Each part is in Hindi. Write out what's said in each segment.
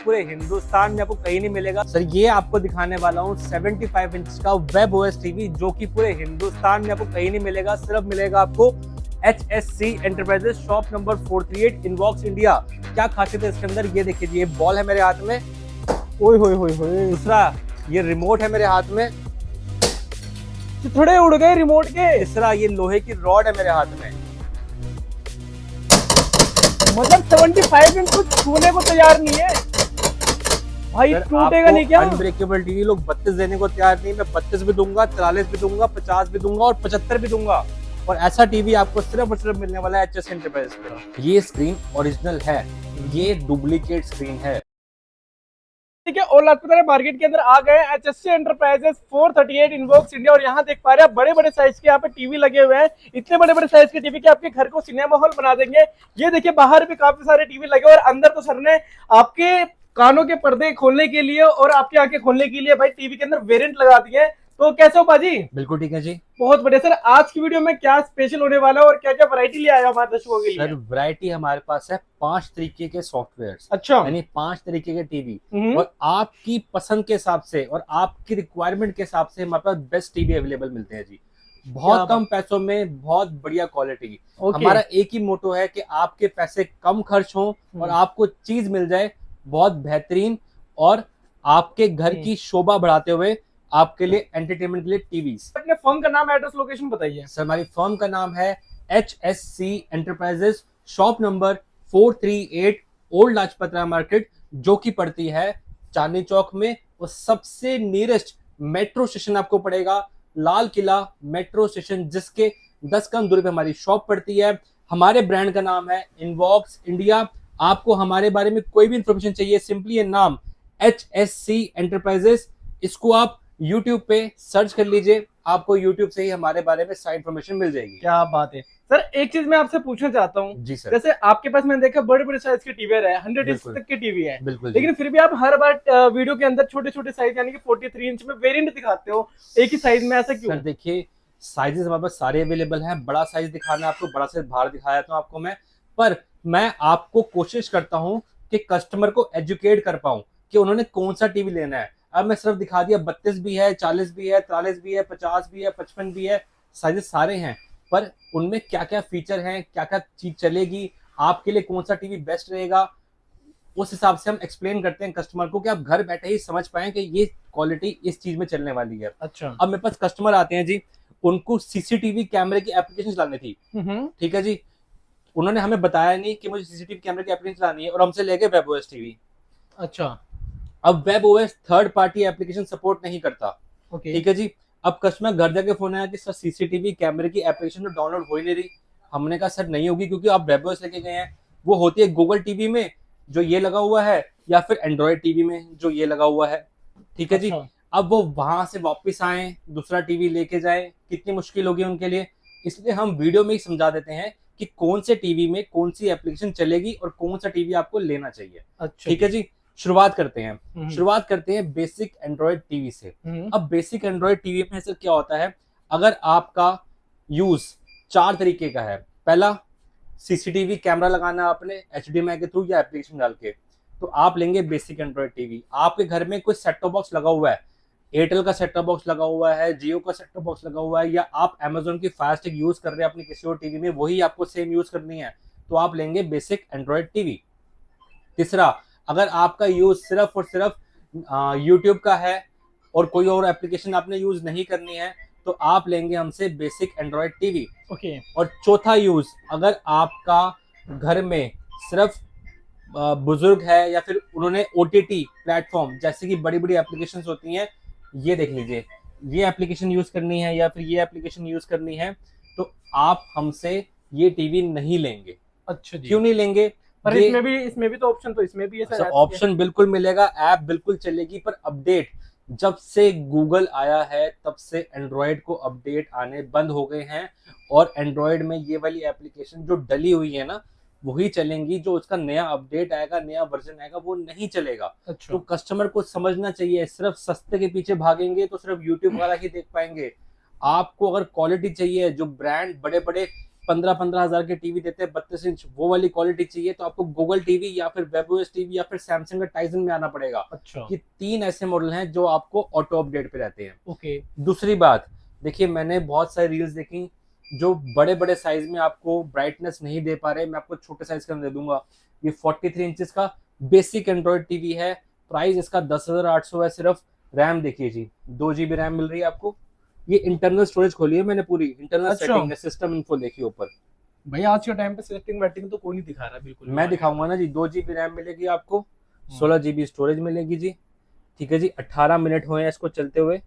पूरे हिंदुस्तान में आपको कहीं नहीं मिलेगा। सर ये आपको दिखाने वाला हूँ 75 इंच का वेब ओएस टीवी, जो कि पूरे हिंदुस्तान में आपको कहीं नहीं मिलेगा। सिर्फ मिलेगा आपको HSC enterprises shop number 438 inbox India. क्या खासियत है इसके अंदर, ये देखिए। ये बॉल है मेरे हाथ में, ओए होए होए होए। दूसरा ये रिमोट है मेरे हाथ में, थोड़े उड़ गए रिमोट के। तीसरा ये लोहे की रॉड है मेरे हाथ में। मतलब 75 इंच कुछ छूने को तैयार नहीं है भाई, टूटेगा नहीं क्या? अनब्रेकेबल टीवी लोग 32 देने को तैयार नहीं। मैं 32 भी दूंगा, 43 भी दूंगा, 50 भी दूंगा और 75 भी दूंगा। और ऐसा टीवी आपको सिर्फ और सिर्फ मिलने वाला है HSC एंटरप्राइजेस पे। ये स्क्रीन ओरिजिनल है, ये डुप्लीकेट स्क्रीन है। ठीक है, और लाजपत मार्केट के अंदर आ गए HSC एंटरप्राइजेस 438 इनबॉक्स इंडिया। और यहाँ देख पा रहे हैं बड़े बड़े साइज के यहाँ पे टीवी लगे हुए हैं। इतने बड़े बड़े साइज के टीवी के आपके घर को सिनेमा हॉल बना देंगे। ये देखिए बाहर भी काफी सारे टीवी लगे, और अंदर तो सर ने आपके कानों के पर्दे खोलने के लिए और आपकी आंखें खोलने के लिए भाई टीवी के अंदर वेरिएंट लगा दिए। तो कैसे हो बाजी? बिल्कुल ठीक है जी, बहुत बढ़िया। सर आज की वीडियो में क्या स्पेशल होने वाला है और क्या क्या वैरायटी ले आया हमारे दर्शकों के लिए? सर वैरायटी हमारे पास है 5 तरीके के सॉफ्टवेयर, अच्छा, यानी 5 तरीके के टीवी। और आपकी पसंद के हिसाब से और आपकी रिक्वायरमेंट के हिसाब से हमारे पास बेस्ट टीवी अवेलेबल मिलते हैं जी। बहुत कम पैसों में बहुत बढ़िया क्वालिटी। हमारा एक ही मोटो है कि आपके पैसे कम खर्च हों और आपको चीज मिल जाए बहुत बेहतरीन, और आपके घर की शोभा बढ़ाते हुए आपके लिए एंटरटेनमेंट के लिए टीवीज। अपने फर्म का नाम, एड्रेस, लोकेशन बताइए। सर हमारी फर्म का नाम है HSC enterprises, shop number 438 old Lajpat Rai market, जो कि पड़ती है चांदनी चौक में। और सबसे नियरेस्ट मेट्रो स्टेशन आपको पड़ेगा लाल किला मेट्रो स्टेशन, जिसके 10 कदम दूरी पे हमारी शॉप पड़ती है। हमारे ब्रांड का नाम है इनबॉक्स इंडिया। आपको हमारे बारे में कोई भी इंफॉर्मेशन चाहिए, सिंपली ये नाम HSC एंटरप्राइजेस, इसको आप YouTube पे सर्च कर लीजिए। आपको YouTube से ही हमारे बारे में सारी इंफॉर्मेशन मिल जाएगी। क्या बात है सर। एक चीज मैं आपसे पूछना चाहता हूँ जी सर। जैसे आपके पास मैंने देखा बड़े बड़े साइज के टीवी है, 100 इंच तक के टीवी है, बिल्कुल। लेकिन फिर भी आप हर बार वीडियो के अंदर छोटे छोटे साइज यानी कि 43 इंच में वेरिएंट दिखाते हो एक ही साइज में, ऐसा क्यों? सर देखिए, साइजेस हमारे पास सारे अवेलेबल हैं। बड़ा साइज दिखाना है आपको, बड़ा साइज बाहर दिखाया था आपको मैं, पर मैं आपको कोशिश करता हूं कि कस्टमर को एजुकेट कर पाऊं कि उन्होंने कौन सा टीवी लेना है। अब मैं सिर्फ दिखा दिया 32 भी है, 40 भी है, 43 भी है, 50 भी है, 55 भी है, साइजेस सारे हैं, पर उनमें क्या क्या फीचर हैं, क्या क्या चीज चलेगी, आपके लिए कौन सा टीवी बेस्ट रहेगा, उस हिसाब से हम एक्सप्लेन करते हैं कस्टमर को कि आप घर बैठे ही समझ पाए कि ये क्वालिटी इस चीज में चलने वाली है। अच्छा, अब मेरे पास कस्टमर आते हैं जी, उनको CCTV कैमरे की एप्लीकेशन चलानी थी, ठीक है जी। उन्होंने हमें बताया नहीं कि मुझे CCTV कैमरे की एप्लीकेशन चलानी है, और हमसे ले गए वेब ओएस टीवी। अच्छा, अब web OS third party application support नहीं करता, ओके, ठीक है जी। अब कस्टमर घर जाके फोन आया कि सर CCTV कैमरे की एप्लीकेशन तो डाउनलोड हो ही नहीं रही। हमने कहा सर नहीं होगी, क्योंकि आप वेब ओएस लेके गए हैं। वो होती है गूगल टीवी में जो ये लगा हुआ है, या फिर एंड्रॉइड टीवी में जो ये लगा हुआ है, ठीक है जी। अब वो वहां से वापस आए, दूसरा टीवी लेके जाए, कितनी मुश्किल होगी उनके लिए। इसलिए हम वीडियो में ही समझा देते हैं कि कौन से टीवी में कौन सी एप्लीकेशन चलेगी और कौन सा टीवी आपको लेना चाहिए। अच्छा, ठीक है जी। शुरुआत करते हैं बेसिक एंड्रॉइड टीवी से। अब बेसिक एंड्रॉइड टीवी में सर क्या होता है, अगर आपका यूज 4 तरीके का है। पहला, CCTV कैमरा लगाना आपने HDMI के थ्रू या एप्लीकेशन डाल के, तो आप लेंगे बेसिक एंड्रॉइड टीवी। आपके घर में कोई सेट टॉप बॉक्स लगा हुआ है, एयरटेल का सेट टॉप बॉक्स लगा हुआ है, जियो का सेट टॉप बॉक्स लगा हुआ है, या आप Amazon की फायर स्टिक यूज कर रहे हैं अपनी किसी और टीवी में, वही आपको सेम यूज करनी है, तो आप लेंगे बेसिक एंड्रॉइड टीवी। तीसरा, अगर आपका यूज सिर्फ और सिर्फ यूट्यूब का है और कोई और एप्लीकेशन आपने यूज नहीं करनी है, तो आप लेंगे हमसे बेसिक एंड्रॉइड टीवी। ओके। और चौथा यूज, अगर आपका घर में सिर्फ बुजुर्ग है, या फिर उन्होंने OTT प्लेटफॉर्म जैसे कि बड़ी बड़ी एप्लीकेशंस होती हैं, ये देख लीजिए, ये एप्लीकेशन यूज करनी है या फिर ये एप्लीकेशन यूज करनी है, तो आप हमसे ये टीवी नहीं लेंगे। अच्छा जी। क्यों नहीं लेंगे? पर इसमें भी तो ऑप्शन, तो इसमें भी है सर, ऑप्शन बिल्कुल मिलेगा, ऐप बिल्कुल चलेगी, पर अपडेट जब से गूगल आया है तब से एंड्रॉयड को अपडेट आने बंद हो गए हैं, और एंड्रॉयड में ये वाली एप्लीकेशन जो डली हुई है ना, वही चलेंगी। जो उसका नया अपडेट आएगा, नया वर्जन आएगा, वो नहीं चलेगा। अच्छा। तो कस्टमर को समझना चाहिए, सिर्फ सस्ते के पीछे भागेंगे तो सिर्फ यूट्यूब वाला ही देख पाएंगे। आपको अगर क्वालिटी चाहिए, जो ब्रांड बड़े बड़े 15-15 हजार के टीवी देते हैं 32 इंच, वो वाली क्वालिटी चाहिए तो आपको गूगल टीवी या फिर वेबओएस टीवी या फिर सैमसंग का टाइजन में आना पड़ेगा। अच्छा। ये 3 ऐसे मॉडल हैं जो आपको ऑटो अपडेट पे रहते हैं। ओके। दूसरी बात देखिए, मैंने बहुत सारी रील्स देखी जो बड़े बड़े साइज में आपको ब्राइटनेस नहीं दे पा रहे, मैं आपको छोटे साइज का दे दूंगा। ये 43 इंचेस का बेसिक एंड्रॉइड टीवी है, प्राइस इसका 10,800 है सिर्फ। रैम देखिए जी, 2 GB रैम मिल रही है आपको। ये इंटरनल स्टोरेज खोली है मैंने पूरी, इंटरनल अच्छा। सेटिंग है, सिस्टम इन्फो देखिए ऊपर। भाई आज के टाइम पे सेटिंग वेटिंग तो कोई नहीं दिखा रहा बिल्कुल। मैं दिखाऊंगा ना जी। 2 GB रैम मिलेगी आपको, 16 GB स्टोरेज मिलेगी जी। ठीक है जी। 18 मिनट हुए हैं इसको चलते हुए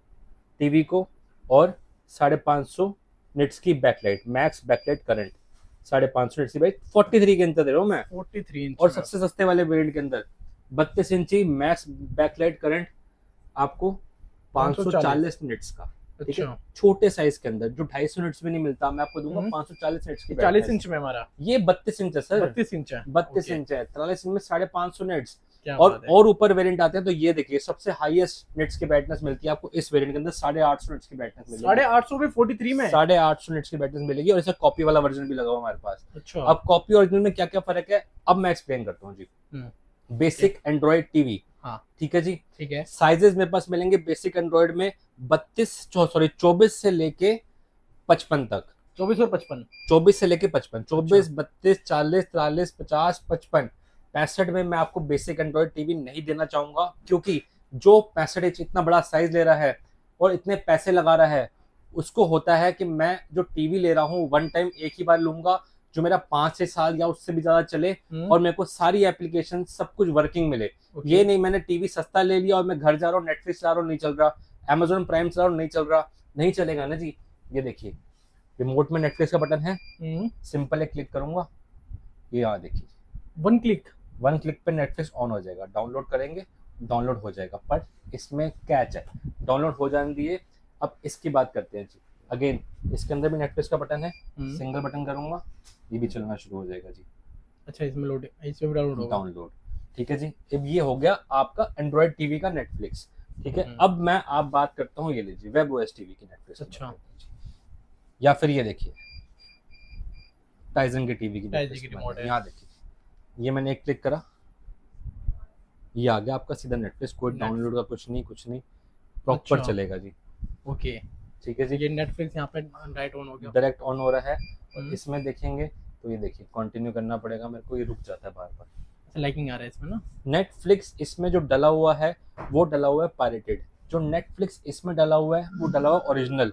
टीवी को, और 550 निट्स की backlight, max backlight current 550 nits की बाइक 43 के अंदर दे रहा हूँ मैं। 43 इंच और सबसे सस्ते वाले वेरिएंट के अंदर 32 इंची मैक्स बैकलाइट करंट आपको 540 निट्स का। ठीक है, छोटे साइज के अंदर जो 250 निट्स में नहीं मिलता, मैं आपको दूंगा 540 निट्स की। 40 इंच में हमारा ये 32 इंच है सर। 32 इंच है। 32 इंच है, 43 इंच में 550 निट्स। क्या और बात है। और ऊपर वेरिएंट आते हैं तो ये देखिए सबसे हाईएस्ट निट्स की ब्राइटनेस मिलती है आपको इस वेरिएंट के अंदर, 850 निट्स की ब्राइटनेस मिलेगी। 850 पे 43 में 850 निट्स की ब्राइटनेस मिलेगी, और इसका कॉपी वाला वर्जन भी लगा हुआ हमारे पास। अच्छा। अब कॉपी ओरिजिनल में क्या क्या फर्क है अब मैं एक्सप्लेन करता हूँ जी। बेसिक एंड्रॉइड टीवी, हाँ ठीक है जी। ठीक है। साइजेस मेरे पास मिलेंगे बेसिक एंड्रॉइड में 24 से लेके 55 तक। 24 और 55। 24 से लेके 55, 24, 32, 40, 43, 50, 55, 65 में मैं आपको बेसिक एंड्रॉइड टीवी नहीं देना चाहूंगा, क्योंकि जो 65 इंच इतना बड़ा साइज ले रहा है और इतने पैसे लगा रहा है, उसको होता है कि मैं जो टीवी ले रहा हूँ वन टाइम एक ही बार लूंगा, जो मेरा 5-6 साल या उससे भी ज्यादा चले, और मेरे को सारी एप्लीकेशन सब कुछ वर्किंग मिले। ये नहीं मैंने टीवी सस्ता ले लिया और मैं घर जा रहा हूँ, नेटफ्लिक्स चला रहा हूँ नहीं चल रहा, अमेजोन प्राइम चला रहा हूँ नहीं चल रहा, नहीं चलेगा ना जी। ये देखिए रिमोट में नेटफ्लिक्स का बटन है, सिंपल एक क्लिक करूंगा, ये यहाँ देखिए वन क्लिक पे नेटफ्लिक्स ऑन हो जाएगा। डाउनलोड करेंगे, डाउनलोड हो जाएगा, पर इसमें कैच है, डाउनलोड हो जाने दिए। अब इसकी बात करते हैं जी। अगेन इसके अंदर भी नेटफ्लिक्स का बटन है, सिंगल बटन करूंगा, ये भी चलना शुरू हो जाएगा जी। अच्छा, इसमें लोड, इसमें भी डाउनलोड होगा। डाउनलोड, ठीक है जी। अब ये हो गया आपका एंड्रॉइड टीवी का नेटफ्लिक्स। ठीक है, अब मैं आप बात करता हूँ, ये लीजिए वेब ओएस टीवी की नेटफ्लिक्स। अच्छा, या फिर ये देखिए टाइजन की टीवी की रिमोट है, यहाँ देखिए ये मैंने एक क्लिक करा, ये आ गया आपका सीधा नेटफ्लिक्स। कोई डाउनलोड का कुछ नहीं, प्रॉपर चलेगा जी। ओके, ठीक है जी। ये नेटफ्लिक्स यहाँ पे डायरेक्ट ऑन हो गया, डायरेक्ट ऑन हो रहा है। और इसमें देखेंगे तो ये देखिए कंटिन्यू करना पड़ेगा मेरे को, ये रुक जाता है बार-बार। लाइकिंग आ रहा है इसमें ना। नेटफ्लिक्स इसमें जो डला हुआ है वो डला हुआ है पायरेटेड, जो नेटफ्लिक्स इसमें डला हुआ है वो डला हुआ ओरिजिनल।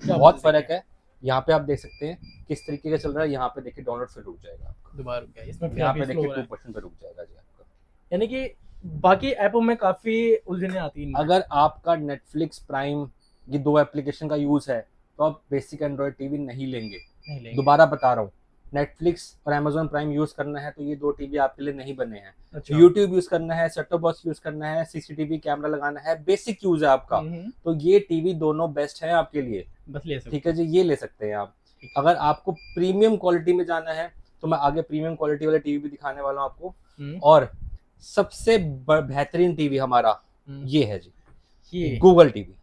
बहुत फर्क है। यहाँ पे आप देख सकते हैं किस तरीके का चल रहा है। यहाँ पे देखिए डाउनलोड फिर रुक जाएगा आपका, दोबारा रुक गया इसमें, यहाँ पे देखिए 2% पे रुक जाएगा जी आपका। यानी कि बाकी ऐपों में काफी उलझने आती हैं। अगर आपका नेटफ्लिक्स प्राइम ये 2 एप्लीकेशन का यूज है तो आप बेसिक एंड्रॉइड टीवी नहीं लेंगे। दोबारा बता रहा हूँ, नेटफ्लिक्स और अमेजोन प्राइम यूज करना है तो ये 2 टीवी आपके लिए नहीं बने हैं। अच्छा। यूट्यूब यूज करना है, सेट टॉप बॉक्स यूज करना है, सीसीटीवी कैमरा लगाना है, बेसिक यूज है आपका, तो ये टीवी दोनों बेस्ट है आपके लिए, बस ले सकते। ठीक है जी, ये ले सकते हैं आप। अगर आपको प्रीमियम क्वालिटी में जाना है तो मैं आगे प्रीमियम क्वालिटी वाले टीवी भी दिखाने वाला हूँ आपको। और सबसे बेहतरीन टीवी हमारा ये है जी, ये गूगल टीवी।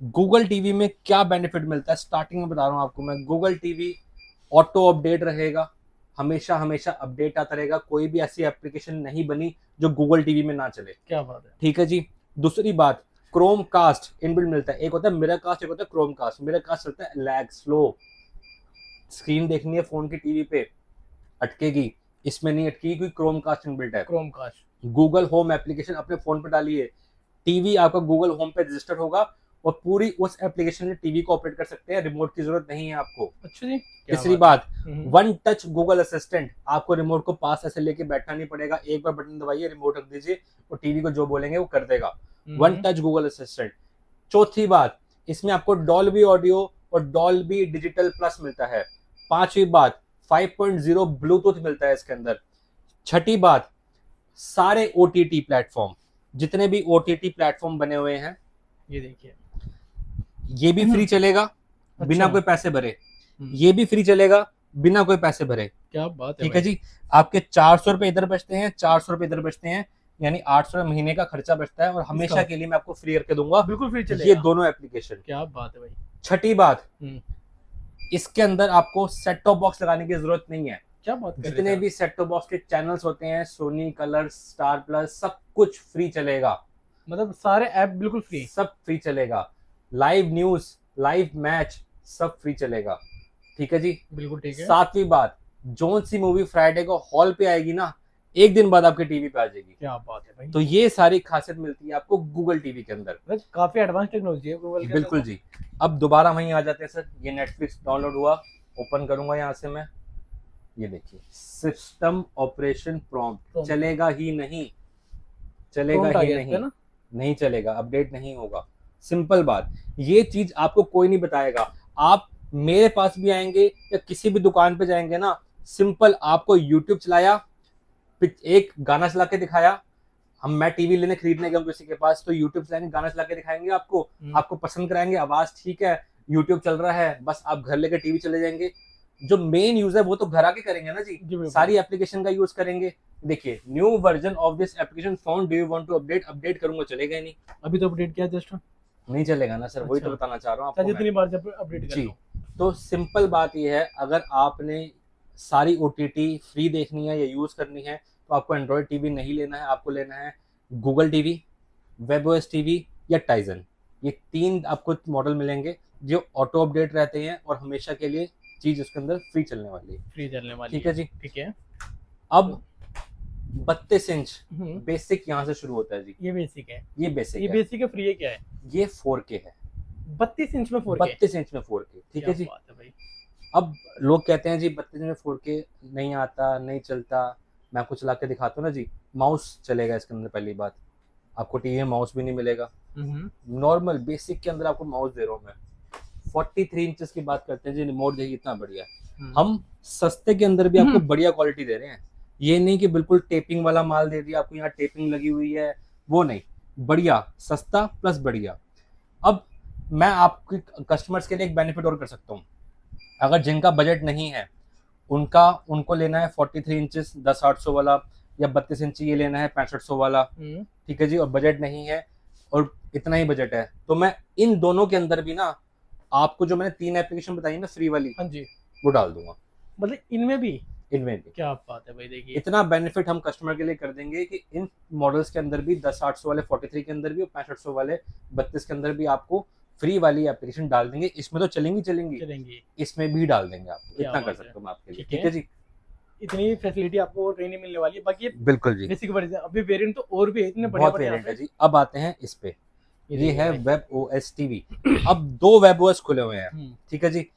गूगल टीवी में क्या बेनिफिट मिलता है स्टार्टिंग में बता रहा हूँ आपको मैं। गूगल टीवी ऑटो अपडेट रहेगा, हमेशा अपडेट आता रहेगा। कोई भी ऐसी एप्लीकेशन नहीं बनी जो गूगल टीवी में ना चले। क्या बात है। ठीक है जी। दूसरी बात, क्रोम कास्ट इनबिल्ट मिलता है। एक होता है मिरर कास्ट, एक होता है क्रोम कास्ट। मिरर कास्ट चलता है लैग, स्लो, स्क्रीन देखनी है फोन की टीवी पे अटकेगी, इसमें नहीं अटकेगी क्योंकि क्रोम कास्ट इनबिल्ट है। Chromecast Google home application अपने फोन पे डालिए, टीवी आपका गूगल होम पे रजिस्टर होगा और पूरी उस एप्लीकेशन से टीवी को ऑपरेट कर सकते हैं, रिमोट की जरूरत नहीं है आपको। अच्छा जी। तीसरी बात, वन टच गूगल असिस्टेंट, आपको रिमोट को पास ऐसे लेके बैठना नहीं पड़ेगा, एक बार बटन दबाइए, रिमोट रख दीजिए और टीवी को जो बोलेंगे वो कर देगा। One touch Google assistant. चौथी बात, इसमें आपको डॉल्बी ऑडियो और डॉल्बी डिजिटल प्लस मिलता है। पांचवी बात, 5.0 ब्लूटूथ मिलता है इसके अंदर। छठी बात, सारे ओटीटी प्लेटफॉर्म, जितने भी ओटीटी प्लेटफॉर्म बने हुए हैं, ये देखिए, ये भी फ्री चलेगा बिना कोई पैसे भरे, ये भी फ्री चलेगा बिना कोई पैसे भरे। क्या बात है। ठीक है जी। आपके 400 रुपए इधर बचते हैं, 400 रुपए इधर बचते हैं, यानी 800 महीने का खर्चा बचता है और हमेशा के लिए मैं आपको फ्री करके दूंगा। बिल्कुल फ्री चलेगा ये दोनों एप्लीकेशन। क्या बात है भाई। छठी बात, इसके अंदर आपको सेट टॉप बॉक्स लगाने की जरूरत नहीं है। क्या बात कर रहे जितने हैं भी सेट टॉप बॉक्स के चैनल्स होते हैं, सोनी, कलर्स, स्टार प्लस, सब कुछ फ्री चलेगा। मतलब सारे ऐप बिल्कुल फ्री? सब फ्री चलेगा। लाइव न्यूज, लाइव मैच, सब फ्री चलेगा। ठीक है जी। बिल्कुल ठीक है। सातवीं बात, जोन सी मूवी फ्राइडे को हॉल पे आएगी ना, एक दिन बाद आपके टीवी पे आ जाएगी। क्या बात है भाई। तो ये सारी खासियत मिलती है आपको गूगल टीवी के अंदर। मतलब काफी एडवांस टेक्नोलॉजी है गूगल के बिल्कुल अंदर। जी। अब दोबारा वहीं आ जाते हैं सर। ये नेटफ्लिक्स डाउनलोड हुआ, ओपन करूंगा यहाँ से मैं। ये देखिए, सिस्टम ऑपरेशन प्रॉम्प्ट चलेगा ही नहीं, चलेगा ही नहीं, नहीं चलेगा, अपडेट नहीं होगा। सिंपल बात, ये चीज आपको कोई नहीं बताएगा। आप मेरे पास भी आएंगे या किसी भी दुकान पे जाएंगे ना, सिंपल आपको यूट्यूब चलाया, एक गाना चला के दिखाया। मैं टीवी लेने खरीदने गया किसी के पास, तो यूट्यूब चलाएंगे, गाना चला के दिखाएंगे आपको, आपको पसंद कराएंगे, आवाज ठीक है, यूट्यूब चल रहा है, बस आप घर लेकर टीवी चले जाएंगे। जो मेन यूज है वो तो घर आके करेंगे ना जी, सारी एप्लीकेशन का यूज करेंगे। देखिए, new version of this application found, do you want to update? Update करूंगा, चलेगा ही नहीं। अभी तो अपडेट किया जस्ट, नहीं चलेगा ना सर। वही तो बताना चाह रहा हूँ आपको जितनी बार जब अपडेट जी। तो सिंपल बात ये है, अगर आपने सारी ओटीटी फ्री देखनी है या यूज करनी है, तो आपको एंड्रॉयड टीवी नहीं लेना है, आपको लेना है गूगल टीवी, वेबओएस टीवी या टाइजन। ये तीन आपको मॉडल मिलेंगे जो ऑटो अपडेट रहते हैं और हमेशा के लिए चीज उसके अंदर फ्री चलने वाली है। फ्री चलने वाली, ठीक है जी। ठीक है। अब 32 इंच बेसिक यहाँ से शुरू होता है जी। ये बेसिक है, ये बेसिक ये है। बेसिक है, फ्री है, क्या है? ये 4K है। 32 इंच में 4K? 32 इंच में 4K, ठीक है जी। अब लोग कहते हैं जी 32 में 4K नहीं आता, नहीं चलता। मैं आपको चला के दिखाता हूँ ना जी। माउस चलेगा इसके अंदर, पहली बात। आपको टीवी में माउस भी नहीं मिलेगा। नॉर्मल बेसिक के अंदर आपको माउस दे रहा हूँ मैं। 43 इंचेस की बात करते हैं जी, रिमोट देखिए इतना बढ़िया। हम सस्ते के अंदर भी आपको बढ़िया क्वालिटी दे रहे हैं। ये नहीं कि बिल्कुल टेपिंग वाला माल दे दिया आपको, यहाँ टेपिंग लगी हुई है, वो नहीं। बढ़िया, सस्ता प्लस बढ़िया। अब मैं आपके कस्टमर्स के लिए एक बेनिफिट और कर सकता हूँ। अगर जिनका बजट नहीं है, उनको लेना है 43 इंचेस 10-800 वाला, या 32 इंची ये लेना है 6500 वाला, ठीक है जी, और बजट नहीं है और इतना ही बजट है, तो मैं इन दोनों के अंदर भी ना आपको जो मैंने 3 एप्लीकेशन बताई ना फ्री वाली, हाँ जी, वो डाल दूंगा। मतलब इनमें भी? इनमें भी। क्या बात है भाई। देखिए, इतना बेनिफिट हम कस्टमर के लिए कर देंगे कि इन मॉडल्स के अंदर भी 10-800 वाले 43 के अंदर भी और 6500 वाले 32 के अंदर भी आपको फ्री वाली एप्लीकेशन डाल देंगे। इसमें तो चलेंगी, इसमें भी डाल देंगे आपको। इतना कर सकता हूँ आपके लिए, ठीक है जी। इतनी फैसिलिटी आपको ट्रेन नहीं मिलने वाली है। बाकी बिल्कुल जी, बेसिक वर्जन, अभी वेरिएंट तो और भी है, इतने बहुत वेरिएंट है जी। अब आते हैं इस पे, ये है वेबओएस टीवी। अब 2 वेबओएस खुले हुए हैं, ठीक है जी।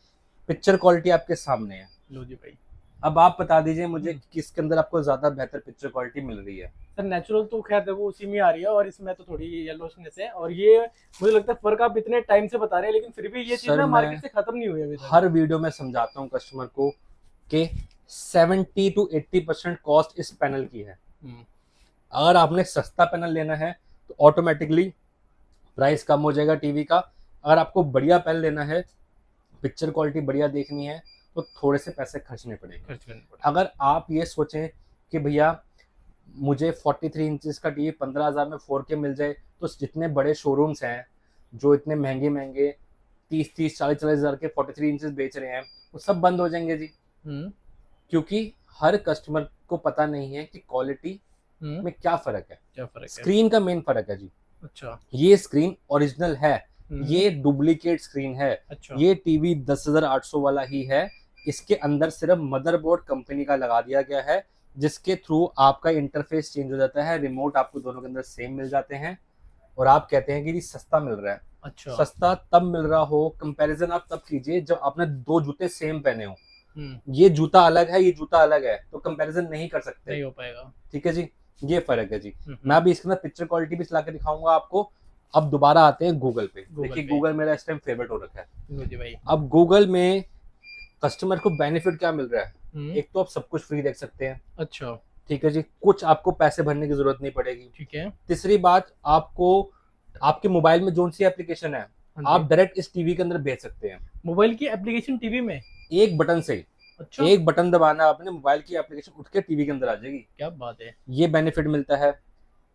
पिक्चर क्वालिटी आपके सामने है। लो जी भाई, अब आप बता दीजिए मुझे किसके अंदर आपको ज्यादा बेहतर पिक्चर क्वालिटी मिल रही है। सर नेचुरल तो खैर देखो उसी में आ रही है, और इसमें तो थोड़ी येलोनेस है, और ये मुझे लगता है फर्क आप इतने टाइम से बता रहे हैं, लेकिन फिर भी ये चीज ना मार्केट से खत्म नहीं हुई अभी तक। हर वीडियो में समझाता हूँ कस्टमर को कि 70 to 80% कॉस्ट इस पैनल की है। अगर आपने सस्ता पैनल लेना है तो ऑटोमेटिकली प्राइस कम हो जाएगा टीवी का। अगर आपको बढ़िया पैनल लेना है, पिक्चर क्वालिटी बढ़िया देखनी है, तो थोड़े से पैसे खर्चने पड़ेंगे। अगर आप ये सोचें कि भैया मुझे 43 इंचेस का टीवी 15,000 में 4K मिल जाए, तो जितने बड़े शोरूम्स हैं जो इतने महंगे 30-30, 40-40 हज़ार के 43 इंचेस बेच रहे हैं, वो सब बंद हो जाएंगे जी। क्योंकि हर कस्टमर को पता नहीं है कि क्वालिटी में क्या फर्क है। स्क्रीन का मेन फर्क है जी। अच्छा, ये स्क्रीन ओरिजिनल है, ये डुप्लीकेट स्क्रीन है। अच्छा। ये टीवी 10,800 वाला ही है। इसके अंदर सिर्फ मदरबोर्ड कंपनी का लगा दिया गया है, जिसके थ्रू आपका इंटरफेस चेंज हो जाता है। रिमोट आपको दोनों के अंदर सेम मिल जाते हैं, और आप कहते हैं कि ये सस्ता मिल रहा है। अच्छा, सस्ता तब मिल रहा हो, कंपैरिजन आप तब कीजिए जब आपने 2 जूते सेम पहने हो। ये जूता अलग है, ये जूता अलग है, तो कंपैरिजन नहीं कर सकते, नहीं हो पाएगा। ठीक है जी, ये फर्क है जी। मैं अभी इसके अंदर पिक्चर क्वालिटी भी चला के दिखाऊंगा आपको। अब दोबारा आते हैं गूगल पे। देखिए गूगल मेरा इस टाइम फेवरेट हो रखा है। अब गूगल में कस्टमर को बेनिफिट क्या मिल रहा है? एक तो आप सब कुछ फ्री देख सकते हैं। अच्छा, ठीक है जी, कुछ आपको पैसे भरने की जरूरत नहीं पड़ेगी। ठीक है। तीसरी बात, आपको आपके मोबाइल में जो सी एप्लीकेशन है, आप डायरेक्ट इस टीवी के अंदर भेज सकते हैं। मोबाइल की एप्लीकेशन टीवी में एक बटन से। अच्छा, एक बटन दबाना आपने, मोबाइल की एप्लीकेशन उठ के टीवी के अंदर आ जाएगी। क्या बात है। ये बेनिफिट मिलता है।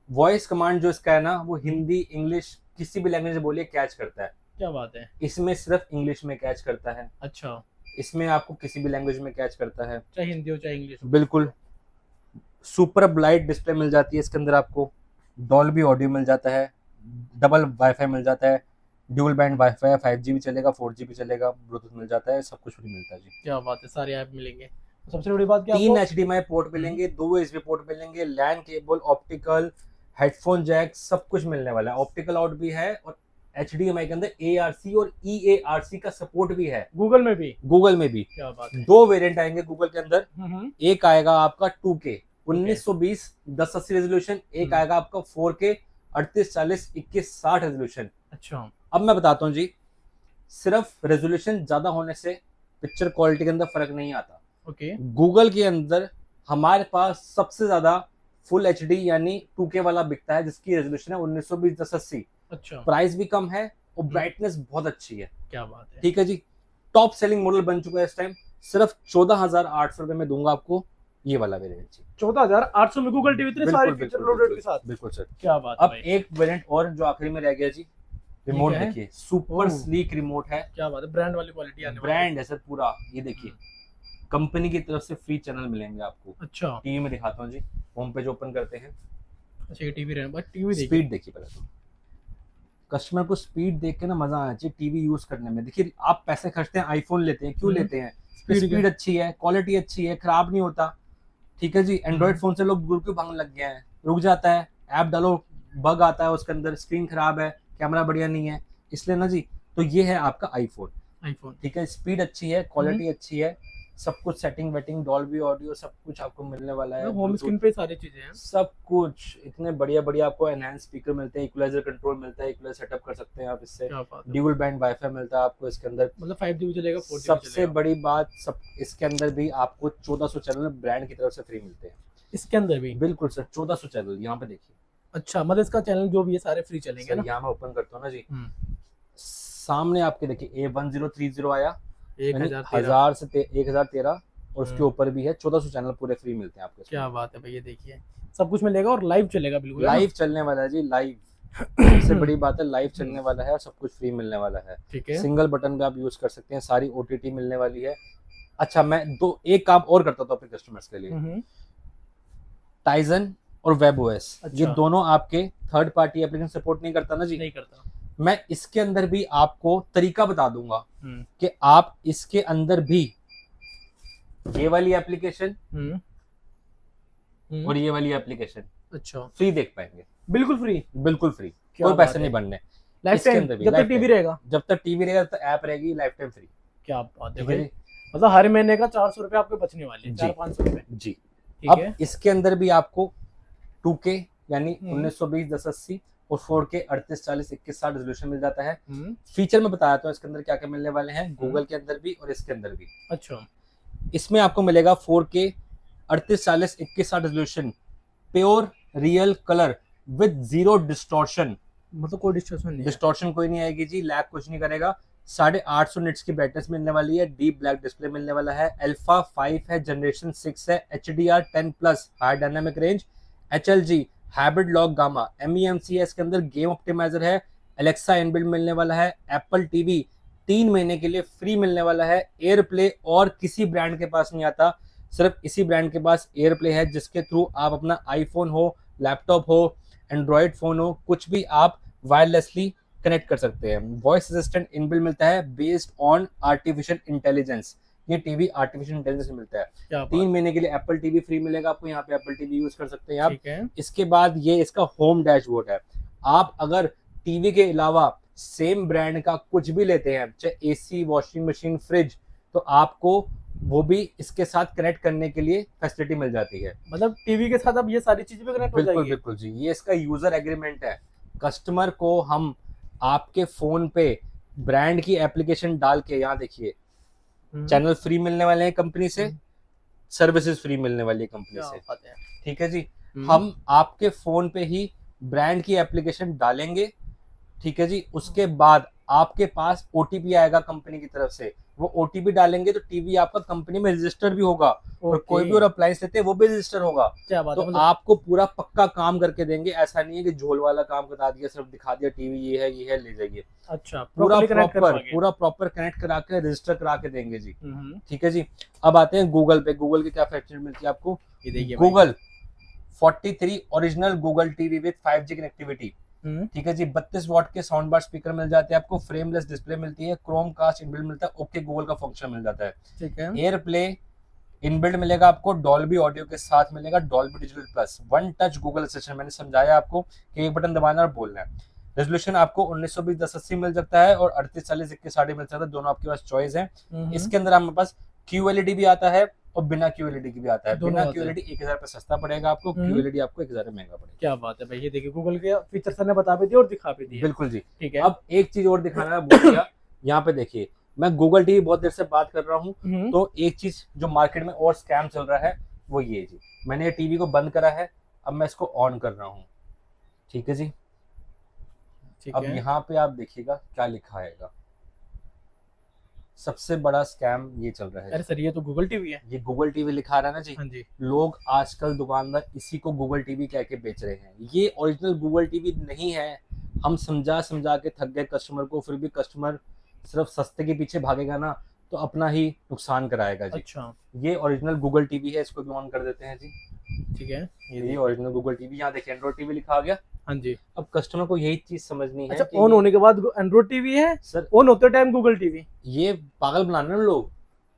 वॉइस कमांड जो इसका है ना, वो हिंदी, इंग्लिश, किसी भी लैंग्वेज में बोलिए कैच करता है। क्या बात है। इसमें सिर्फ इंग्लिश में कैच करता है। अच्छा, इसमें आपको किसी भी लैंग्वेज में कैच करता है, चाहे हिंदी हो चाहे इंग्लिश हो। बिल्कुल। सुपर ब्राइट डिस्प्ले मिल जाती है इसके अंदर आपको, डॉल्बी ऑडियो मिल जाता है, डबल वाईफाई मिल जाता है, ड्यूल बैंड वाईफाई, 5G भी चलेगा, 4G भी चलेगा, ब्लूटूथ मिल जाता है, सब कुछ फ्री मिलता है जी। क्या बात है, सारे ऐप मिलेंगे। सबसे बड़ी बात क्या, 3 HDMI पोर्ट मिलेंगे, 2 USB पोर्ट मिलेंगे, LAN cable, optical, headphone jack, सब कुछ मिलने वाला है। ऑप्टिकल आउट भी है और HDMI के अंदर ARC और EARC का सपोर्ट भी है, गूगल में भी। गूगल में भी। क्या बात है। 2 वेरिएंट आएंगे गूगल के अंदर, एक आएगा आपका 2K 1920 1080 रेजोल्यूशन, एक आएगा आपका 4K 3840 2160 रेजोल्यूशन। अच्छा, अब मैं बताता हूँ जी, सिर्फ रेजोल्यूशन ज्यादा होने से पिक्चर क्वालिटी के अंदर फर्क नहीं आता। ओके। गूगल के अंदर हमारे पास सबसे ज्यादा फुल HD यानी 2K वाला बिकता है, जिसकी रेजोल्यूशन है 1920 1080। अच्छा, प्राइस भी कम है और ब्राइटनेस बहुत अच्छी है। क्या बात है। ठीक है जी। टॉप सेलिंग मॉडल बन चुका है इस टाइम, सिर्फ 14,800 रुपए में दूंगा आपको ये वाला वेरिएंट जी। 14,800 में गूगल टीवी, इतने सारे फीचर लोडेड के साथ। बिल्कुल सर। क्या बात है अब भाई। एक वेरिएंट और जो आखिरी में रह गया जी, रिमोट क्या है? देखिए, सुपर स्लीक रिमोट है, क्या बात है, ब्रांड वाली क्वालिटी आने वाली ब्रांड है सर पूरा। ये देखिए, कंपनी की तरफ से फ्री चैनल मिलेंगे आपको। अच्छा, टीवी में दिखाता हूँ जी, होम पेज ओपन करते हैं, अच्छा ये टीवी रहने, बस टीवी देखिए। स्पीड देखिए पहले तो। कस्टमर को स्पीड देख के ना मजा आना चाहिए टीवी यूज करने में। देखिए, आप पैसे खर्चते हैं, आईफोन लेते हैं, क्यों लेते हैं? स्पीड अच्छी है, क्वालिटी अच्छी है, खराब नहीं होता। ठीक है जी। एंड्रॉइड फोन से लोग दूर क्यों भागने लग गए हैं, रुक जाता है, ऐप डालो बग आता है उसके अंदर, स्क्रीन खराब है, कैमरा बढ़िया नहीं है, इसलिए ना जी। तो ये है आपका आईफोन। ठीक है, स्पीड अच्छी है, क्वालिटी अच्छी है, सब कुछ सेटिंग वेटिंग, डॉल्बी ऑडियो, सब कुछ आपको मिलने वाला है। होम स्क्रीन पे सारी चीजें हैं, सब कुछ इतने बढ़िया बढ़िया आपको एनहांस स्पीकर मिलते हैं, इक्वलाइजर कंट्रोल मिलता है, इक्वलाइजर सेटअप कर सकते हैं आप इससे, ड्यूल बैंड वाईफाई मिलता है आपको इसके अंदर, मतलब 5G भी चलेगा, 4G भी सबसे चलेगा। बड़ी बात, सब इसके अंदर भी आपको 1400 चैनल ब्रांड की तरफ से फ्री मिलते हैं। इसके अंदर भी? बिल्कुल सर, 1400 चैनल यहाँ पे देखिए। अच्छा, मतलब इसका चैनल जो भी है सारे फ्री चलेंगे ना? यहाँ मैं ओपन करता हूँ ना जी, सामने आपके देखिए A1030 आया, 1000 से 1013, और उसके ऊपर भी है 1400 चैनल पूरे फ्री मिलते हैं आपको। क्या बात है भैया, देखिए सब कुछ मिलेगा और लाइव चलेगा, बिल्कुल लाइव चलने वाला है जी, लाइव। सबसे बड़ी बात है, लाइव चलने वाला है और सब कुछ फ्री मिलने वाला है। ठीक है, सिंगल बटन पे आप यूज कर सकते हैं, सारी OTT मिलने वाली है। अच्छा, मैं एक काम और करता हूँ अपने कस्टमर्स के लिए। टाइजन और WebOS, ये दोनों आपके थर्ड पार्टी एप्लीकेशन सपोर्ट नहीं करता ना जी? नहीं करता। मैं इसके अंदर भी आपको तरीका बता दूंगा कि आप इसके अंदर भी ये वाली एप्लीकेशन और ये वाली एप्लीकेशन अच्छा फ्री देख पाएंगे। बिल्कुल फ्री? बिल्कुल फ्री, कोई पैसे नहीं बनने। लाइफ टाइम, जब तक टीवी रहेगा? जब तक टीवी रहेगा तो ऐप रहेगी, लाइफ टाइम फ्री। क्या बात है भाई, मतलब हर महीने का 400 रुपए आपके बचने वाले हैं, 400-500 रुपए जी। अब इसके अंदर भी आपको 2K यानी 1920 1080 और 4K 3840 2160 रेजोल्यूशन मिल जाता है। फीचर में बताया तो इसके अंदर क्या क्या मिलने वाले हैं, गूगल के अंदर भी और इसके अंदर भी। अच्छा, इसमें आपको मिलेगा 4K 3840 2160 resolution, pure real colour with zero distortion. मतलब कोई डिस्टॉर्शन कोई नहीं आएगी जी, लैग कुछ नहीं करेगा। 850 निट्स की ब्राइटनेस मिलने वाली है, डीप ब्लैक डिस्प्ले मिलने वाला है, अल्फा 5 है, जनरेशन 6 है, HDR 10+, high dynamic range, HLG, hybrid lock gamma, MEMC है इसके अंदर, गेम ऑप्टिमाइजर है, एलेक्सा इनबिल्ट मिलने वाला है, एप्पल TV 3 महीने के लिए फ्री मिलने वाला है, एयर प्ले और किसी ब्रांड के पास नहीं आता, सिर्फ इसी ब्रांड के पास एयर प्ले है, जिसके थ्रू आप अपना आईफोन हो, लैपटॉप हो, एंड्रॉइड फोन हो, कुछ भी आप वायरलेसली कनेक्ट कर सकते हैं। वॉइस असिस्टेंट इनबिल्ट मिलता है बेस्ड ऑन आर्टिफिशियल इंटेलिजेंस, ये टीवी आर्टिफिशियल इंटेलिजेंस मिलता है। 3 महीने के लिए एप्पल TV फ्री मिलेगा आपको, यहाँ पे एप्पल TV यूज कर सकते हैं आप। इसके बाद ये इसका होम डैशबोर्ड है। आप अगर टीवी के अलावा सेम ब्रांड का कुछ भी लेते हैं, चाहे AC, वॉशिंग मशीन, फ्रिज, तो आपको वो भी इसके साथ कनेक्ट करने के लिए फैसिलिटी मिल जाती है। मतलब टीवी के साथ अब ये सारी चीजें भी कनेक्ट हो जाएगी? बिल्कुल जी, ये इसका यूजर एग्रीमेंट है। कस्टमर को हम आपके फोन पे ब्रांड की एप्लीकेशन डाल के, यहाँ देखिए चैनल फ्री मिलने वाले हैं कंपनी से, सर्विसेज फ्री मिलने वाली है कंपनी से। ठीक है जी, हम आपके फोन पे ही ब्रांड की एप्लीकेशन डालेंगे। ठीक है जी, उसके बाद आपके पास OTP आएगा कंपनी की तरफ से, वो ओटीपी डालेंगे तो टीवी आपका कंपनी में रजिस्टर भी होगा, और कोई भी ओके, और अप्लायंस लेते हैं वो भी रजिस्टर होगा। क्या बात तो है, मतलब आपको पूरा पक्का काम करके देंगे, ऐसा नहीं है कि झोल वाला काम बता दिया, सिर्फ दिखा दिया टीवी ये है ले जाइए। अच्छा, पूरा प्रॉपर्ली कनेक्ट करवाओगे। प्रॉपर कनेक्ट करा के रजिस्टर करा के देंगे जी। हम्म, ठीक है जी। अब आते हैं गूगल पे। गूगल की क्या फैसिलिटी मिलती है आपको? ये देखिए भाई। Google 43 original Google TV with 5G कनेक्टिविटी। हम्म, ठीक है जी। 32 वॉट के साउंड बार स्पीकर मिल जाते हैं आपको, फ्रेमलेस डिस्प्ले मिलती है, क्रोम कास्ट इनबिल्ट मिलता है, ओके गूगल का फंक्शन मिल जाता है, ठीक है। एयर प्ले इनबिल्ट मिलेगा आपको, डॉल्बी ऑडियो के साथ मिलेगा, Dolby digital plus, one touch Google assistant. मैंने समझाया आपको कि एक बटन दबाना और बोलना है। रेजोल्यूशन आपको 1920 1080 मिल सकता है और 3840 2160 मिल सकता है, दोनों आपके पास चॉइस है। इसके अंदर हमारे पास QLED भी आता है और बिना QLED की भी आता है। दोनों बिना आते हैं। QLED 1000 पे सस्ता पड़ेगा आपको, QLED आपको 1000 में महंगा पड़ेगा। क्या बात है भाई, ये देखिए गूगल के फीचर सर ने बता भी दिया और दिखा भी दिया। बिल्कुल जी। ठीक है। अब एक चीज और दिखाना है भूल गया, यहाँ पे देखिए मैं गूगल टीवी बहुत देर से बात कर रहा हूँ, तो एक चीज जो मार्केट में और स्कैम चल रहा है वो ये जी। मैंने ये टीवी को बंद करा है, अब मैं इसको ऑन कर रहा हूँ। ठीक है जी। ठीक अब है। यहाँ पे आप देखिएगा क्या लिखा आएगा। सबसे बड़ा स्कैम ये चल रहा है अरे सर, ये तो गूगल टीवी है। ये गूगल टीवी लिखा रहा है ना जी। हाँ जी। लोग आजकल दुकानदार इसी को गूगल टीवी कह के बेच रहे हैं। ये ओरिजिनल गूगल टीवी नहीं है। हम समझा समझा के थक गए कस्टमर को, फिर भी कस्टमर सिर्फ सस्ते के पीछे भागेगा ना तो अपना ही नुकसान कराएगा जी। अच्छा, ये ओरिजिनल गूगल टीवी है, इसको भी ऑन कर देते हैं जी। ठीक है। ये ओरिजिनल गूगल टीवी, यहाँ देखिए एंड्रॉइड टीवी लिखा आ गया। हाँ जी। अब कस्टमर को यही चीज समझनी है अच्छा, कि ऑन होने के बाद एंड्रॉइड टीवी है, सर ऑन होते टाइम गूगल टीवी। ये पागल बनाना ना लोग।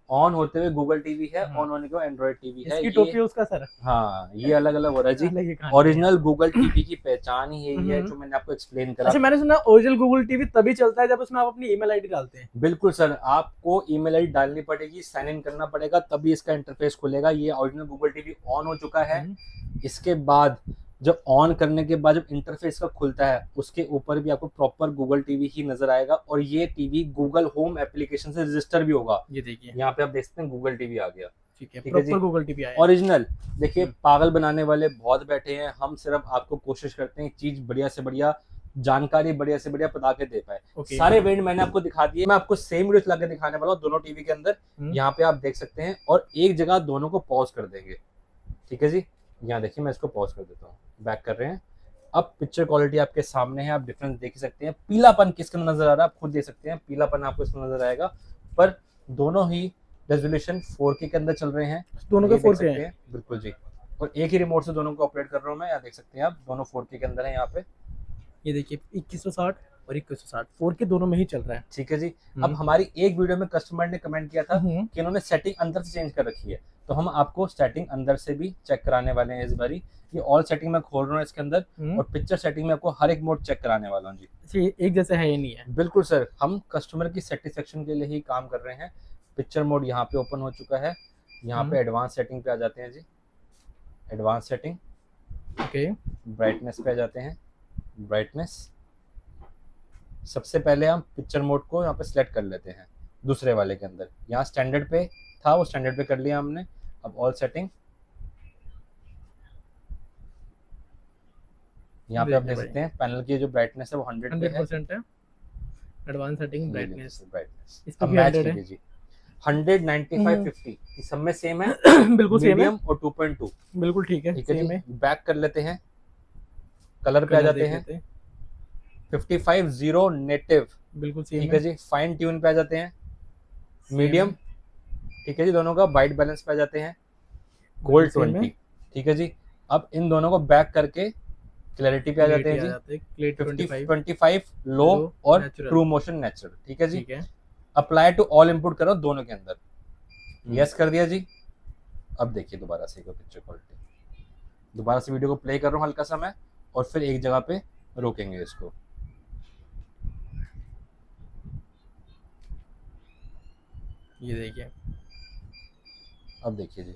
ऑन होते हुए गूगल टीवी है, हाँ। ऑन होने के बाद एंड्रॉइड टीवी है। इसकी टोपी उसका सर। हाँ, ये अलग अलग हो रहा है जी। अलग ही कहानी है। ओरिजिनल गूगल टीवी की पहचान ही यही है हम्म। जो मैंने आपको एक्सप्लेन करा। अच्छा, मैंने सुना ओरिजिनल गूगल टीवी तभी चलता है जब उसमें आप अपनी ईमेल आईडी डालते हैं। बिल्कुल सर, आपको ईमेल आईडी डालनी पड़ेगी, साइन इन करना पड़ेगा, तभी इसका इंटरफेस खुलेगा। ये ओरिजिनल गूगल टीवी ऑन हो चुका है। इसके बाद जब ऑन करने के बाद जब इंटरफेस का खुलता है उसके ऊपर भी आपको प्रॉपर गूगल टीवी ही नजर आएगा, और ये टीवी गूगल होम एप्लीकेशन से रजिस्टर भी होगा। ये देखिए, यहाँ पे आप देख सकते हैं गूगल टीवी आ गया। ठीक है, ठीक है जी। प्रॉपर गूगल टीवी आया। ओरिजिनल। देखिए पागल बनाने वाले बहुत बैठे हैं, हम सिर्फ आपको कोशिश करते हैं चीज बढ़िया से बढ़िया जानकारी बढ़िया से बढ़िया बता के दे पाए। ओके। सारे वेरिएंट मैंने आपको दिखा दिए, मैं आपको सेम वीडियो चला के दिखाने वाला हूँ दोनों टीवी के अंदर। यहाँ पे आप देख सकते हैं, और एक जगह दोनों को पॉज कर देंगे। ठीक है जी। यहाँ देखिए मैं इसको पॉज कर देता हूँ, बैक कर रहे हैं। अब पिक्चर क्वालिटी आपके सामने है, आप डिफरेंस देख सकते हैं। पीलापन किसका नजर आ रहा है आप खुद देख सकते हैं, पीलापन आपको इसमें नजर आएगा। पर दोनों ही रेजोल्यूशन 4K के अंदर चल रहे हैं, दोनों ये के देख 4K सकते हैं। बिल्कुल जी। और एक ही रिमोट से दोनों को ऑपरेट कर रहा हूँ मैं, यहाँ देख सकते हैं आप दोनों 4K के अंदर है यहाँ पे। ये देखिए 2160 और 2160 4K दोनों में ही चल रहा है। ठीक है जी। अब हमारी एक वीडियो में कस्टमर ने कमेंट किया था कि इन्होंने सेटिंग अंदर से चेंज कर रखी है, तो हम आपको सेटिंग अंदर से भी चेक कराने वाले हैं इस बारी। ये ऑल सेटिंग में खोल रहा हूँ इसके अंदर, और पिक्चर सेटिंग में आपको हर एक मोड चेक कराने वाला हूँ जी। अच्छा, ये एक जैसे है ये नहीं है। बिल्कुल सर, हम कस्टमर की सेटिस्फेक्शन के लिए ही काम कर रहे हैं। पिक्चर मोड यहाँ पे ओपन हो चुका है, यहाँ पे एडवांस सेटिंग पे आ जाते हैं जी। एडवांस सेटिंग, ओके, ब्राइटनेस पे आ जाते हैं। ब्राइटनेस, सबसे पहले हम पिक्चर मोड को यहाँ पे सिलेक्ट कर लेते हैं दूसरे वाले के अंदर। यहाँ स्टैंडर्ड पे था, वो स्टैंडर्ड पे कर लिया हमने। अब ऑल सेटिंग, यहाँ पे आप देख सकते हैं पैनल की जो ब्राइटनेस है वो 100 पे है। 100% है। एडवांस सेटिंग, ब्राइटनेस ब्राइटनेस इस पे अब भी मैच 100 है। कीजिए जी। 100 95 50 इस सब में सेम है। बिल्कुल सेम है, मीडियम और 2.2 बिल्कुल ठीक है, ठीक है सेम जी। है। बैक कर लेते हैं, कलर पे आ कलर जाते देख हैं। लेते हैं, 55 नेटिव बिल्कुल सेम ठीक है जी। फाइन ट्यून पे आ जाते हैं। Same मीडियम है। ठीक है जी, दोनों का वाइट बैलेंस पे आ जाते हैं। गोल्ड Same है। 20 ठीक है जी। अब इन दोनों को बैक करके क्लैरिटी पे आ जाते हैं जी। क्लियरिटी 25 लो Low, और natural। ट्रू मोशन नेचुरल ठीक है जी। ठीक है। अप्लाई टू ऑल इनपुट करो दोनों के अंदर, यस कर दिया जी। अब देखिए दोबारा से पिक्चर क्वालिटी, दोबारा से वीडियो को प्ले कर रहा हूँ हल्का सा मैं, और फिर एक जगह पे रोकेंगे इसको। ये देखिए, अब देखिए जी,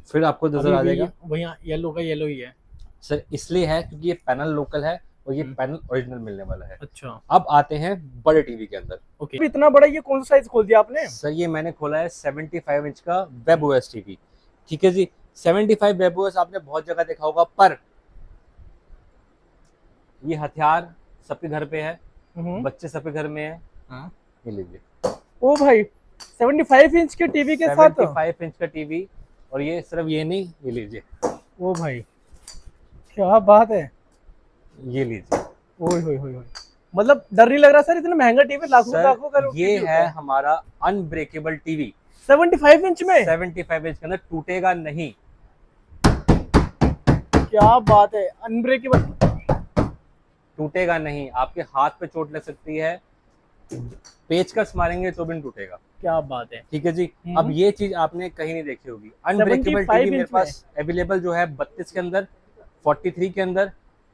फिर आपको नजर आ जाएगा। वही येलो का येलो ही है सर इसलिए है क्योंकि ये पैनल लोकल है और ये पैनल ओरिजिनल मिलने वाला है। अच्छा, अब आते हैं बड़े टीवी के अंदर। ओके। इतना बड़ा ये कौन सा साइज खोल दिया आपने? सर ये मैंने खोला है 75 इंच का वेब ओएस टीवी ठीक है जी। 75 वेब ओएस आपने बहुत जगह देखा होगा, पर ये हथियार सबके घर पे है, बच्चे सबके घर में है। हाँ। ये लीजिए। ओ भाई, 75 इंच के टीवी के साथ 75 इंच का टीवी। और ये सिर्फ ये नहीं, ये लीजिए, ओ भाई क्या बात है, ये लीजिए ओए होए होए होए। मतलब डर नहीं लग रहा सर, इतना महंगा टीवी, लाखों सर। लाखों का ये टीवी होता है हमारा अनब्रेकेबल टीवी, 75 इंच में। 75 इंच के अंदर, टूटेगा नहीं। क्या बात है, अनब्रेकेबल। टूटेगा नहीं, आपके हाथ पे चोट लग सकती है, पेचकस मारेंगे तो भी नहीं टूटेगा। क्या बात है। ठीक है जी। अब ये चीज आपने कहीं नहीं देखी होगी। अनब्रेकेबल 75 टीवी मेरे इंच में। पास अवेलेबल जो है 32 के अंदर, 43 के अंदर,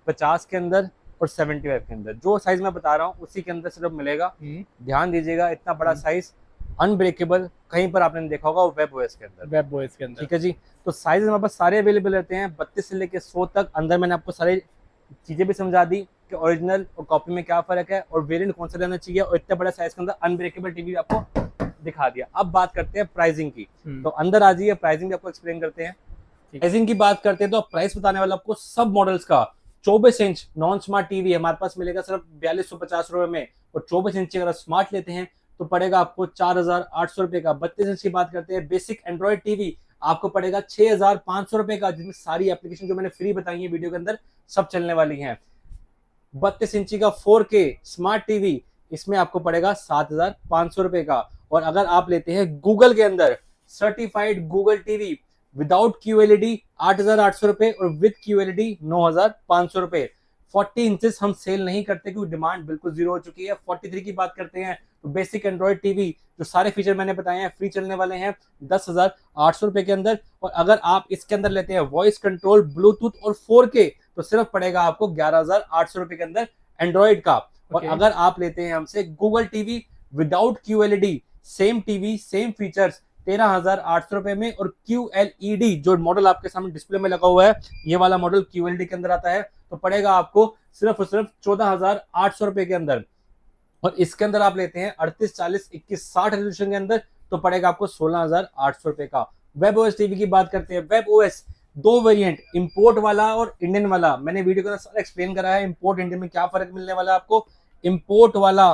50 के अंदर और 75 के अंदर। जो साइज मैं बता रहा हूँ उसी के अंदर सिर्फ मिलेगा। ध्यान दीजिएगा, इतना बड़ा साइज अनब्रेकेबल कहीं पर आपने देखा होगा वेब ओएस के अंदर। वेब ओएस के अंदर। ठीक है जी। तो साइज हमारे पास सारे अवेलेबल रहते हैं 32 से लेके 100 तक। अंदर मैंने आपको सारी चीजें भी समझा दी कि ओरिजिनल और कॉपी में क्या फर्क है और वेरिएंट कौन सा लेना चाहिए, और इतने बड़े साइज के अंदर अनब्रेकेबल टीवी आपको दिखा दिया। अब बात करते हैं प्राइसिंग की। तो अंदर आ जाइए, प्राइसिंग भी आपको एक्सप्लेन करते हैं। प्राइसिंग की बात करते हैं तो प्राइस बताने वाला आपको सब मॉडल्स का 24 इंच नॉन स्मार्ट टीवी हमारे पास मिलेगा सिर्फ 4250 रुपए में। और 24 इंच अगर स्मार्ट लेते हैं तो पड़ेगा आपको 4800 रुपए का। 32 इंच की बात करते हैं बेसिक एंड्रॉइड टीवी आपको पड़ेगा 6500 रुपए का, जिसमें सारी एप्लीकेशन जो मैंने फ्री बताई है वीडियो के अंदर सब चलने वाली हैं। 32 इंची का 4K स्मार्ट टीवी इसमें आपको पड़ेगा 7500 रुपए का। और अगर आप लेते हैं गूगल के अंदर certified Google TV without QLED 8800 रुपए और विद QLED 9500 रुपए। 40 इंचेस हम सेल नहीं करते क्योंकि डिमांड बिल्कुल जीरो हो चुकी है। 43 की बात करते हैं तो बेसिक एंड्रॉइड टीवी जो सारे फीचर मैंने बताए हैं फ्री चलने वाले हैं 10,800 रुपए के अंदर। और अगर आप इसके अंदर लेते हैं वॉइस कंट्रोल ब्लूटूथ और 4K तो सिर्फ पड़ेगा आपको 11,800 रुपए के अंदर एंड्रॉइड का। और अगर आप लेते हैं हमसे Google TV without QLED same TV same features 13,800 रुपए में। और QLED जो मॉडल आपके सामने डिस्प्ले में लगा हुआ है ये वाला मॉडल QLED के अंदर आता है तो पड़ेगा आपको सिर्फ और सिर्फ 14,800 रुपए के अंदर। और इसके अंदर आप लेते हैं 38, 40, 21, 60 रेजोल्यूशन के अंदर तो पड़ेगा आपको 16,800 रुपए का। वेब ओएस टीवी की बात करते हैं। वेब ओएस दो वेरिएंट, इंपोर्ट वाला और इंडियन वाला, मैंने वीडियो के अंदर सारा एक्सप्लेन करा है। इंपोर्ट इंडियन में क्या फर्क मिलने वाला है आपको। इंपोर्ट वाला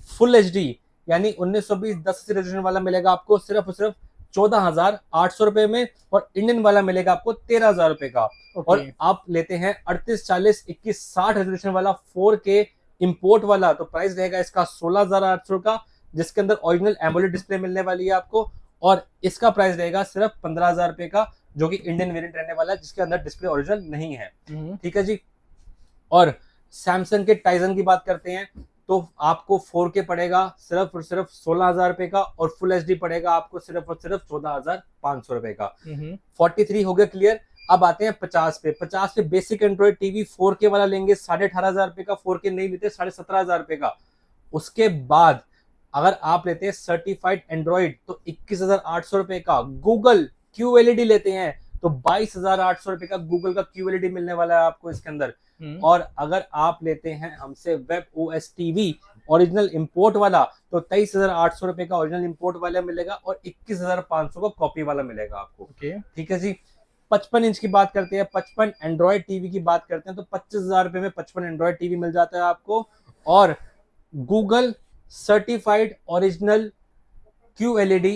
फुल HD यानी 1920 10 रेजोल्यूशन वाला मिलेगा आपको सिर्फ और सिर्फ 14,800 रुपए में। और इंडियन वाला मिलेगा आपको 13,000 रुपए का। और आप लेते हैं 38, 40, 21, 60 रेजोल्यूशन वाला 4K इंपोर्ट वाला तो प्राइस रहेगा इसका 16,800 का, जिसके अंदर ओरिजिनल एमोलेड डिस्प्ले मिलने वाली है आपको। और इसका प्राइस रहेगा सिर्फ 15,000 रुपए का जो कि इंडियन वेरिएंट रहने वाला है जिसके अंदर डिस्प्ले ओरिजिनल नहीं है। ठीक है जी। और सैमसंग के टाइजन की बात करते हैं तो आपको 4K पड़ेगा सिर्फ और सिर्फ 16,000 रुपए का और फुल HD पड़ेगा आपको सिर्फ और सिर्फ 14,500 रुपए का। 43 हो गया क्लियर। अब आते हैं 50 पे। 50 पे बेसिक एंड्रॉइड टीवी 4K वाला लेंगे 18,500 रुपए का। 4K नहीं लेते 17,500 रुपए का। उसके बाद अगर आप लेते हैं सर्टिफाइड एंड्रॉइड तो 21,800 रुपए का। गूगल QLED लेते हैं तो 22,800 रुपए का गूगल का QLED मिलने वाला है आपको इसके अंदर। और अगर आप लेते हैं हमसे web OS TV original import वाला तो 23,800 रुपए का ओरिजिनल इंपोर्ट वाला मिलेगा और 21,500 का कॉपी वाला मिलेगा आपको। ठीक है जी। 55 इंच की बात करते हैं, 55 एंड्रॉइड टीवी की बात करते हैं तो 25,000 रुपए में 55 एंड्रॉइड टीवी मिल जाता है आपको। और Google certified original QLED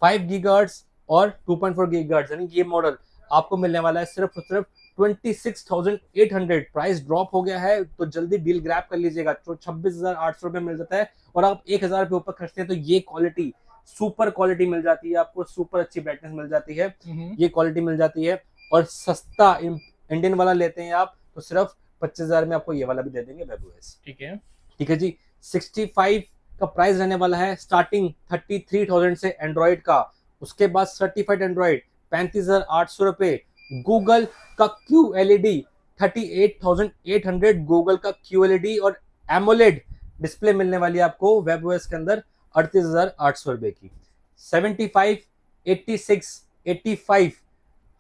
5 gigahertz और 2.4 गीगाहर्ट्ज यानी ये मॉडल आपको मिलने वाला है सिर्फ और सिर्फ 26,800। प्राइस ड्रॉप हो गया है तो जल्दी डील ग्रैब कर लीजिएगा। तो 26,800 रुपए मिल जाता है और आप 1,000 रुपए ऊपर खर्चते हैं तो ये क्वालिटी सुपर क्वालिटी मिल जाती है आपको, सुपर अच्छी ब्राइटनेस मिल जाती है, ये क्वालिटी मिल जाती है। और सस्ता इंडियन वाला लेते हैं आप तो सिर्फ 25,000 में आपको ये वाला भी दे देंगे वेब OS। ठीक है जी। 65 का प्राइस रहने वाला है स्टार्टिंग 33,000 से एंड्रॉइड का। उसके बाद सर्टिफाइड एंड्रॉइड 35,800 रुपए। गूगल का QLED 38,800 गूगल का QLED और एमोलेड डिस्प्ले मिलने वाली है आपको वेब OS के अंदर 38,800 रुपए की। 75, 86, 85,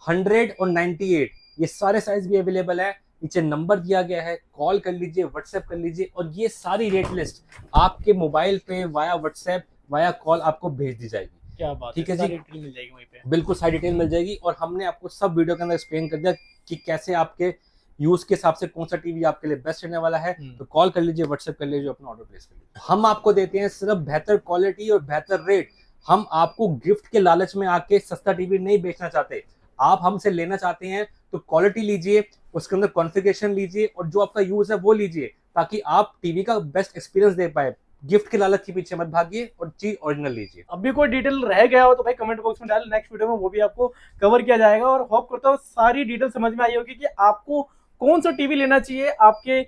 100 और 98 ये सारे साइज भी अवेलेबल है। नीचे नंबर दिया गया है, कॉल कर लीजिए, व्हाट्सएप कर लीजिए और ये सारी रेट लिस्ट आपके मोबाइल पे वाया व्हाट्सएप वाया कॉल आपको भेज दी जाएगी। क्या बात ठीक है जी। सारी डिटेल मिल जाएगी वहीं पे। बिल्कुल सारी डिटेल मिल जाएगी और हमने आपको सब वीडियो के अंदर एक्सप्लेन कर दिया कि कैसे आपके यूज के हिसाब से कौन सा टीवी आपके लिए बेस्ट रहने वाला है, तो कॉल कर लीजिए, व्हाट्सएप कर लीजिए, अपना ऑर्डर प्लेस कर लीजिए। हम आपको देते हैं सिर्फ बेहतर क्वालिटी और बेहतर रेट। हम आपको गिफ्ट के लालच में आके सस्ता टीवी नहीं बेचना चाहते। आप हमसे लेना चाहते हैं तो क्वालिटी लीजिए, उसके अंदर कॉन्फ़िगरेशन लीजिए और जो आपका यूज है वो लीजिए, ताकि आप टीवी का बेस्ट एक्सपीरियंस दे पाए। गिफ्ट के लालच के पीछे मत भागिए और चीज ओरिजिनल लीजिए। अब भी कोई डिटेल रह गया हो तो भाई कमेंट बॉक्स में डाल, नेक्स्ट वीडियो में वो भी आपको कवर किया जाएगा। और होप करता हूँ सारी डिटेल समझ में आई होगी कि आपको कौन सा टीवी लेना चाहिए आपके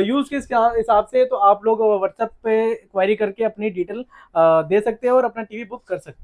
यूज के हिसाब से। तो आप लोग व्हाट्सएप पे क्वेरी करके अपनी डिटेल दे सकते हैं और अपना टीवी बुक कर सकते हैं।